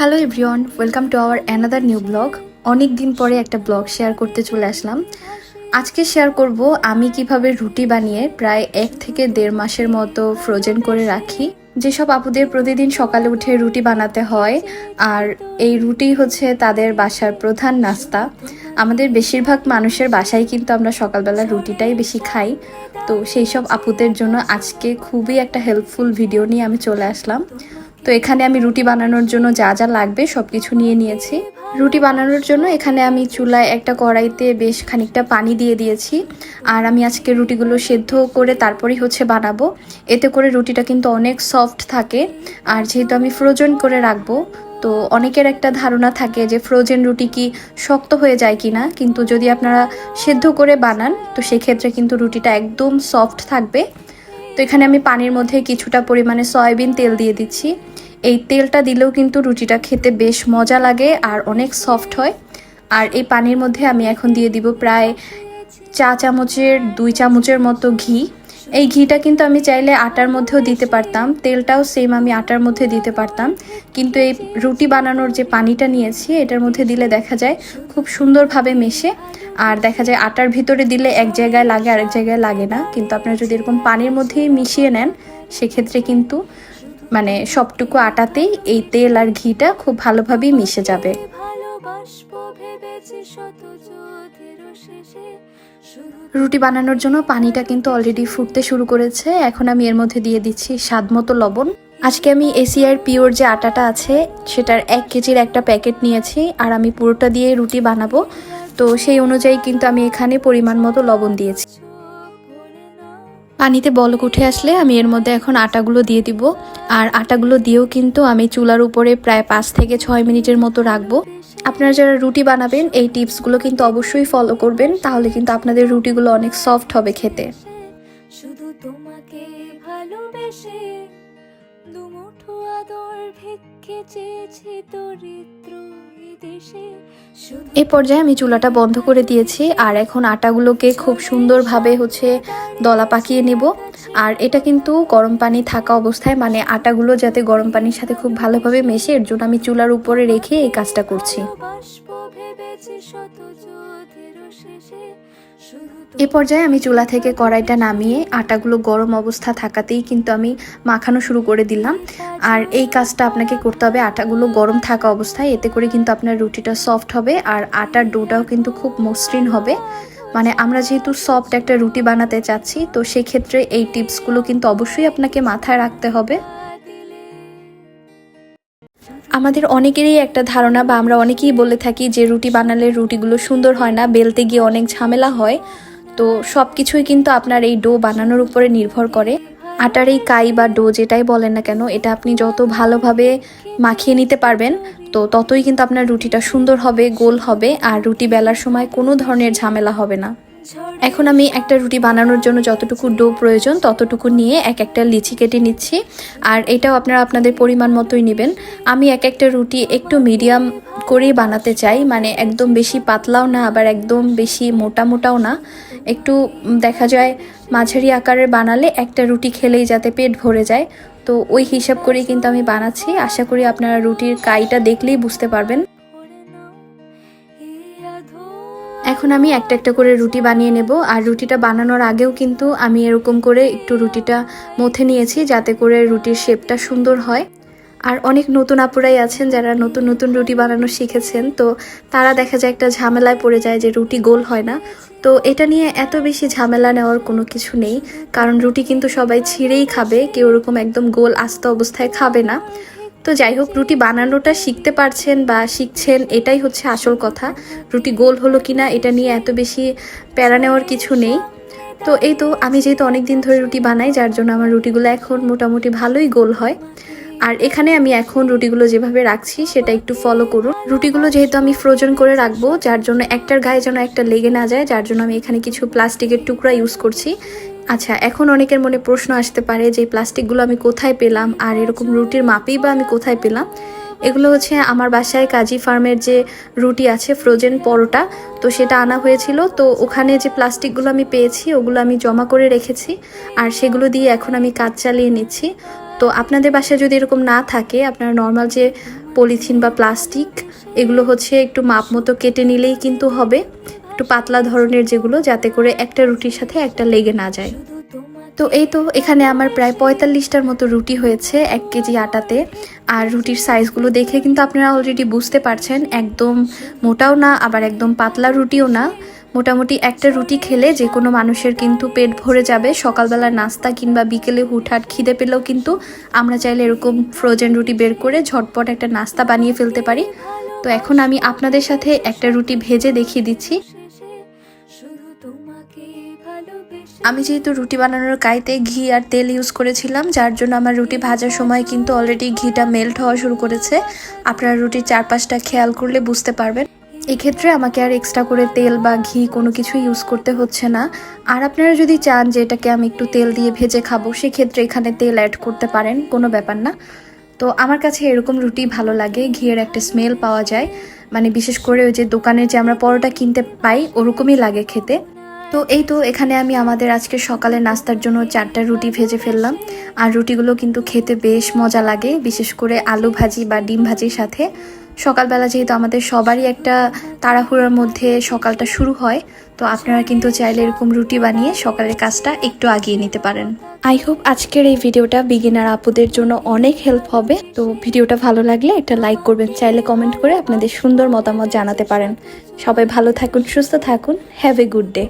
Hello everyone, welcome to our another new blog. অনেক দিন পরে একটা ব্লগ শেয়ার করতে চলে আসলাম। আজকে শেয়ার করব আমি কিভাবে রুটি বানিয়ে প্রায় 1 থেকে 1.5 মাসের মতো ফ্রোজেন করে রাখি। যেসব আপুদের প্রতিদিন সকালে উঠে রুটি বানাতে হয় আর এই রুটি হচ্ছে তাদের বাসার প্রধান নাস্তা। আমাদের বেশিরভাগ মানুষের বাসায় কিন্তু আমরা সকালবেলা রুটিটাই বেশি খাই। তো সেই সব আপুদের জন্য আজকে খুবই একটা হেল্পফুল ভিডিও নিয়ে আমি চলে আসলাম। তো এখানে আমি রুটি বানানোর জন্য যা যা লাগবে সব কিছু নিয়ে নিয়েছি। রুটি বানানোর জন্য এখানে আমি চুলায় একটা কড়াইতে বেশ খানিকটা পানি দিয়ে দিয়েছি। আর আমি আজকে রুটিগুলো সেদ্ধ করে তারপরেই হচ্ছে বানাবো। এতে করে রুটিটা কিন্তু অনেক সফট থাকে। আর যেহেতু আমি ফ্রোজেন করে রাখবো, তো অনেকের একটা ধারণা থাকে যে ফ্রোজেন রুটি কি শক্ত হয়ে যায় কিনা, কিন্তু যদি আপনারা সেদ্ধ করে বানান তো সেক্ষেত্রে কিন্তু রুটিটা একদম সফট থাকবে। তো এখানে আমি পানির মধ্যে কিছুটা পরিমাণে সয়াবিন তেল দিয়ে দিচ্ছি। এই তেলটা দিলেও কিন্তু রুটিটা খেতে বেশ মজা লাগে আর অনেক সফট হয়। আর এই পানির মধ্যে আমি এখন দিয়ে দিব প্রায় 2 চামচের মতো ঘি। এই ঘিটা কিন্তু আমি চাইলে আটার মধ্যেও দিতে পারতাম, তেলটাও সেম আমি আটার মধ্যে দিতে পারতাম, কিন্তু এই রুটি বানানোর যে পানিটা নিয়েছি এটার মধ্যে দিলে দেখা যায় খুব সুন্দরভাবে মেশে। আর দেখা যায় আটার ভিতরে দিলে এক জায়গায় লাগে আরেক জায়গায় লাগে না, কিন্তু আপনারা যদি এরকম পানির মধ্যেই মিশিয়ে নেন সেক্ষেত্রে কিন্তু মানে সবটুকু আটাতেই এই তেল আর ঘিটা খুব ভালোভাবেই মিশে যাবে। রুটি বানানোর জন্য পানিটা কিন্তু অলরেডি ফুটতে শুরু করেছে। এখন আমি এর মধ্যে দিয়ে দিচ্ছি স্বাদ মতো লবণ। আজকে আমি এসিআর পিওর যে আটাটা আছে সেটার 1 কেজির একটা প্যাকেট নিয়েছি, আর আমি পুরোটা দিয়ে রুটি বানাবো। তো সেই অনুযায়ী কিন্তু আমি এখানে পরিমাণ মতো লবণ দিয়েছি। পানিতে বলক উঠে আসলে আমি এর মধ্যে এখন আটাগুলো দিয়ে দিব। আর আটাগুলো দিয়েও কিন্তু আমি চুলার উপরে প্রায় 5 থেকে 6 মিনিটের মতো রাখবো। আপনারা যারা রুটি বানাবেন এই টিপসগুলো কিন্তু অবশ্যই ফলো করবেন, তাহলে কিন্তু আপনাদের রুটিগুলো অনেক সফট হবে খেতে। শুধু তোমাকে ভালোবেসে দুমুঠো আদর ভিক্ষে চেয়েছি দরিদ্র এই দেশে। এই পর্যায়ে আমি চুলাটা বন্ধ করে দিয়েছি, আর এখন আটাগুলোকে খুব সুন্দরভাবে দলা পাকিয়ে নেব। আর এটা কিন্তু গরম পানি থাকা অবস্থায়, মানে আটাগুলো যাতে গরম পানির সাথে খুব ভালোভাবে মেশে, এর জন্য আমি চুলার উপরে রেখে এই কাজটা করছি। এ পর্যায়ে আমি চুলা থেকে কড়াইটা নামিয়ে আটাগুলো গরম অবস্থা থাকাতেই কিন্তু আমি মাখানো শুরু করে দিলাম। আর এই কাজটা আপনাকে করতে হবে আটাগুলো গরম থাকা অবস্থায়, এতে করে কিন্তু আপনার রুটিটা সফট হবে আর আটার ডোটাও কিন্তু খুব মসৃণ হবে। মানে আমরা যেহেতু সফট একটা রুটি বানাতে চাচ্ছি, তো সেক্ষেত্রে এই টিপসগুলো কিন্তু অবশ্যই আপনাকে মাথায় রাখতে হবে। আমাদের অনেকেরই একটা ধারণা বা আমরা অনেকেই বলে থাকি যে রুটি বানালে রুটিগুলো সুন্দর হয় না, বেলতে গিয়ে অনেক ঝামেলা হয়। তো সব কিছুই কিন্তু আপনার এই ডো বানানোর উপরে নির্ভর করে। আটার এই কাই বা ডো যেটাই বলেন না কেন, এটা আপনি যত ভালোভাবে মাখিয়ে নিতে পারবেন তো ততই কিন্তু আপনার রুটিটা সুন্দর হবে, গোল হবে, আর রুটি বেলার সময় কোনো ধরনের ঝামেলা হবে না। এখন আমি একটা রুটি বানানোর জন্য যতটুকু ডো প্রয়োজন ততটুকু নিয়ে একটা লিচি কেটে নিচ্ছি। আর এটাও আপনারা আপনাদের পরিমাণ মতোই নেবেন। আমি একটা রুটি একটু মিডিয়াম করেই বানাতে চাই, মানে একদম বেশি পাতলাও না আবার একদম বেশি মোটা মোটাও না, একটু দেখা যায় মাঝারি আকারের বানালে একটা রুটি খেলেই যাতে পেট ভরে যায়। তো ওই হিসাব করেই কিন্তু আমি বানাচ্ছি। আশা করি আপনারা রুটির কাইটা দেখলেই বুঝতে পারবেন। এখন আমি একটা করে রুটি বানিয়ে নেব। আর রুটিটা বানানোর আগেও কিন্তু আমি এরকম করে একটু রুটিটা মথে নিয়েছি যাতে করে রুটির শেপটা সুন্দর হয়। আর অনেক নতুন আপুরাই আছেন যারা নতুন নতুন রুটি বানানো শিখেছেন, তো তারা দেখা যায় একটা ঝামেলায় পড়ে যায় যে রুটি গোল হয় না। তো এটা নিয়ে এত বেশি ঝামেলা নেওয়ার কোনো কিছু নেই, কারণ রুটি কিন্তু সবাই ছিঁড়েই খাবে, কেউ ওরকম একদম গোল আস্ত অবস্থায় খাবে না। তো যাই হোক, রুটি বানানোটা শিখতে পারছেন বা শিখছেন এটাই হচ্ছে আসল কথা। রুটি গোল হলো কিনা এটা নিয়ে এত বেশি প্যারা নেওয়ার কিছু নেই। তো এই তো আমি যেহেতু অনেক দিন ধরে রুটি বানাই, যার জন্য আমার রুটিগুলো এখন মোটামুটি ভালোই গোল হয়। আর এখানে আমি এখন রুটিগুলো যেভাবে রাখছি সেটা একটু ফলো করুন। রুটিগুলো যেহেতু আমি ফ্রোজেন করে রাখবো, যার জন্য একটার গায়ে যেন একটা লেগে না যায়, যার জন্য আমি এখানে কিছু প্লাস্টিকের টুকরা ইউজ করছি। আচ্ছা, এখন অনেকের মনে প্রশ্ন আসতে পারে যে প্লাস্টিকগুলো আমি কোথায় পেলাম আর এরকম রুটির মাপেই বা আমি কোথায় পেলাম। এগুলো হচ্ছে আমার বাসায় কাজী ফার্মের যে রুটি আছে ফ্রোজেন পরোটা, তো সেটা আনা হয়েছিল। তো ওখানে যে প্লাস্টিকগুলো আমি পেয়েছি ওগুলো আমি জমা করে রেখেছি, আর সেগুলো দিয়ে এখন আমি কাজ চালিয়ে নিচ্ছি। তো আপনাদের বাসায় যদি এরকম না থাকে, আপনারা নর্মাল যে পলিথিন বা প্লাস্টিক এগুলো হচ্ছে একটু মাপ মতো কেটে নিলেই কিন্তু হবে, একটু পাতলা ধরনের যেগুলো, যাতে করে একটা রুটির সাথে একটা লেগে না যায়। তো এই তো এখানে আমার প্রায় 45টার মতো রুটি হয়েছে 1 কেজি আটাতে। আর রুটির সাইজগুলো দেখে কিন্তু আপনারা অলরেডি বুঝতে পারছেন, একদম মোটাও না আবার একদম পাতলা রুটিও না। মোটামুটি একটা রুটি খেলে যে কোনো মানুষের কিন্তু পেট ভরে যাবে। সকালবেলা নাস্তা কিংবা বিকেলে হুটহাট খিদে পেলেও কিন্তু আমরা চাইলে এরকম ফ্রোজেন রুটি বের করে ঝটপট একটা নাস্তা বানিয়ে ফেলতে পারি। তো এখন আমি আপনাদের সাথে একটা রুটি ভেজে দেখিয়ে দিচ্ছি। আমি যেহেতু রুটি বানানোর কাইতে ঘি আর তেল ইউজ করেছিলাম, যার জন্য আমার রুটি ভাজার সময় কিন্তু অলরেডি ঘিটা মেল্ট হওয়া শুরু করেছে। আপনারা রুটির চারপাশটা খেয়াল করলে বুঝতে পারবেন। এক্ষেত্রে আমাকে আর এক্সট্রা করে তেল বা ঘি কোনো কিছু ইউজ করতে হচ্ছে না। আর আপনারা যদি চান যে এটাকে আমি একটু তেল দিয়ে ভেজে খাবো, সেক্ষেত্রে এখানে তেল অ্যাড করতে পারেন, কোনো ব্যাপার না। তো আমার কাছে এরকম রুটি ভালো লাগে, ঘিয়ের একটা স্মেল পাওয়া যায়, মানে বিশেষ করে ওই যে দোকানে যে আমরা পরোটা কিনতে পাই ওরকমই লাগে খেতে। তো এই তো এখানে আমি আমাদের আজকে সকালে নাস্তার জন্য 4টা রুটি ভেজে ফেললাম। আর রুটিগুলো কিন্তু খেতে বেশ মজা লাগে, বিশেষ করে আলু ভাজি বা ডিম ভাজির সাথে। সকালবেলা যেহেতু আমাদের সবারই একটা তাড়াহুড়োর মধ্যে সকালটা শুরু হয়, তো আপনারা কিন্তু চাইলে এরকম রুটি বানিয়ে সকালের কাজটা একটু আগিয়ে নিতে পারেন। আই হোপ আজকের এই ভিডিওটা বিগিনার আপুদের জন্য অনেক হেল্প হবে। তো ভিডিওটা ভালো লাগলে একটা লাইক করবেন, চাইলে কমেন্ট করে আপনাদের সুন্দর মতামত জানাতে পারেন। সবাই ভালো থাকুন, সুস্থ থাকুন, হ্যাভ এ গুড ডে।